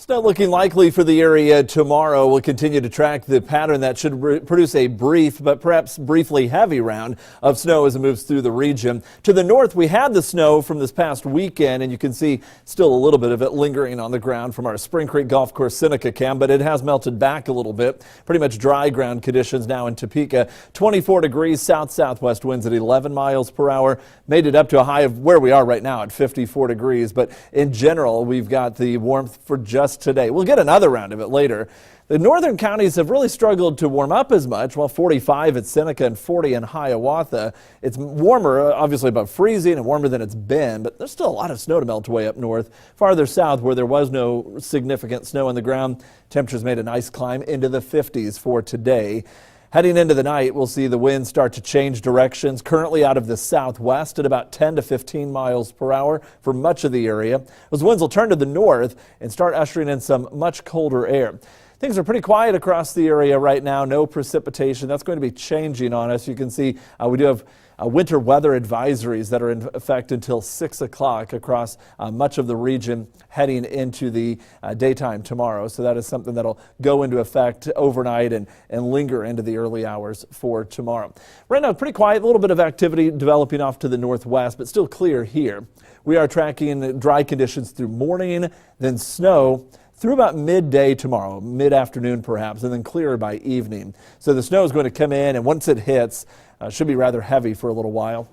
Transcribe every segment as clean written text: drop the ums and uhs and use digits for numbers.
Snow looking likely for the area tomorrow. We'll continue to track the pattern that should produce a brief but perhaps briefly heavy round of snow as it moves through the region. To the north, we had the snow from this past weekend, and you can see still a little bit of it lingering on the ground from our Spring Creek Golf Course Seneca cam, but it has melted back a little bit. Pretty much dry ground conditions now in Topeka. 24 degrees, south-southwest winds at 11 miles per hour. Made it up to a high of where we are right now at 54 degrees, but in general, we've got the warmth for just today. We'll get another round of it later. The northern counties have really struggled to warm up as much. Well, 45 at Seneca and 40 in Hiawatha. It's warmer, obviously above freezing and warmer than it's been, but there's still a lot of snow to melt away up north. Farther south, where there was no significant snow on the ground, temperatures made a nice climb into the 50s for today. Heading into the night, we'll see the winds start to change directions, currently out of the southwest at about 10 to 15 miles per hour for much of the area. Those winds will turn to the north and start ushering in some much colder air. Things are pretty quiet across the area right now. No precipitation. That's going to be changing on us. You can see we do have winter weather advisories that are in effect until 6 o'clock across much of the region heading into the daytime tomorrow. So that is something that'll go into effect overnight and linger into the early hours for tomorrow. Right now, pretty quiet, a little bit of activity developing off to the northwest, but still clear here. We are tracking dry conditions through morning, then snow through about midday tomorrow, mid-afternoon perhaps, and then clearer by evening. So the snow is going to come in, and once it hits, should be rather heavy for a little while.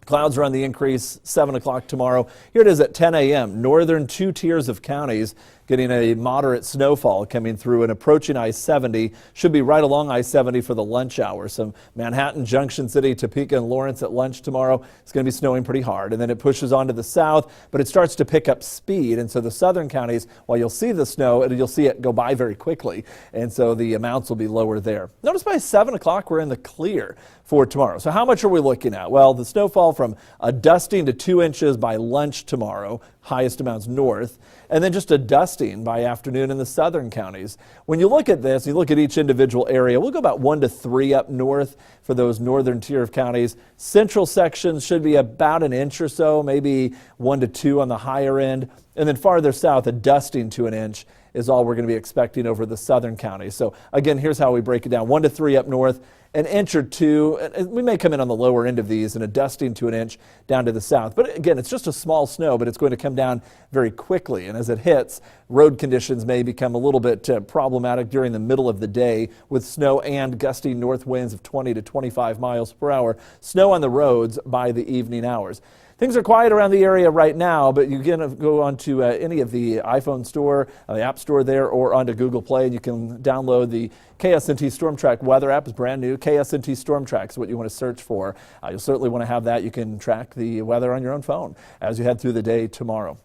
Clouds are on the increase 7 o'clock tomorrow. Here it is at 10 a.m. Northern two tiers of counties getting a moderate snowfall coming through and approaching I-70. Should be right along I-70 for the lunch hour. Some Manhattan, Junction City, Topeka, and Lawrence at lunch tomorrow. It's going to be snowing pretty hard. And then it pushes on to the south, but it starts to pick up speed. And so the southern counties, while you'll see the snow, you'll see it go by very quickly. And so the amounts will be lower there. Notice by 7 o'clock, we're in the clear for tomorrow. So how much are we looking at? Well, the snowfall from a dusting to 2 inches by lunch tomorrow, highest amounts north, and then just a dusting by afternoon in the southern counties. When you look at this, you look at each individual area, we'll go about 1 to 3 up north for those northern tier of counties. Central sections should be about an inch or so, maybe 1 to 2 on the higher end. And then farther south, a dusting to an inch is all we're going to be expecting over the southern counties. So again, here's how we break it down. 1 to 3 up north, an inch or two. We may come in on the lower end of these, and a dusting to an inch down to the south. But again, it's just a small snow, but it's going to come down very quickly. And as it hits, road conditions may become a little bit problematic during the middle of the day with snow and gusty north winds of 20 to 25 miles per hour. Snow on the roads by the evening hours. Things are quiet around the area right now, but you can go onto any of the iPhone store, the App Store there, or onto Google Play, and you can download the KSNT Storm Track weather app. It's brand new. KSNT Storm Track is what you want to search for. You'll certainly want to have that. You can track the weather on your own phone as you head through the day tomorrow.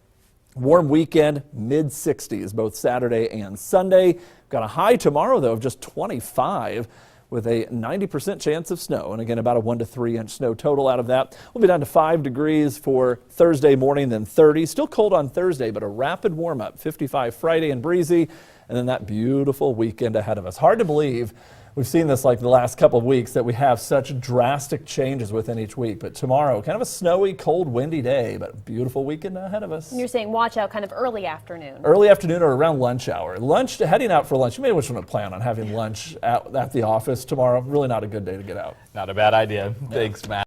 Warm weekend, mid-60s, both Saturday and Sunday. Got a high tomorrow, though, of just 25. With a 90% chance of snow, and again about a 1 to 3 inch snow total out of that. We'll be down to 5 degrees for Thursday morning, then 30. Still cold on Thursday, but a rapid warm up. 55 Friday and breezy, and then that beautiful weekend ahead of us. Hard to believe we've seen this like the last couple of weeks that we have such drastic changes within each week. But tomorrow, kind of a snowy, cold, windy day, but a beautiful weekend ahead of us. And you're saying watch out kind of early afternoon. Early afternoon or around lunch hour. Lunch, heading out for lunch. You may want to plan on having lunch at the office tomorrow. Really not a good day to get out. Not a bad idea. Thanks, Matt.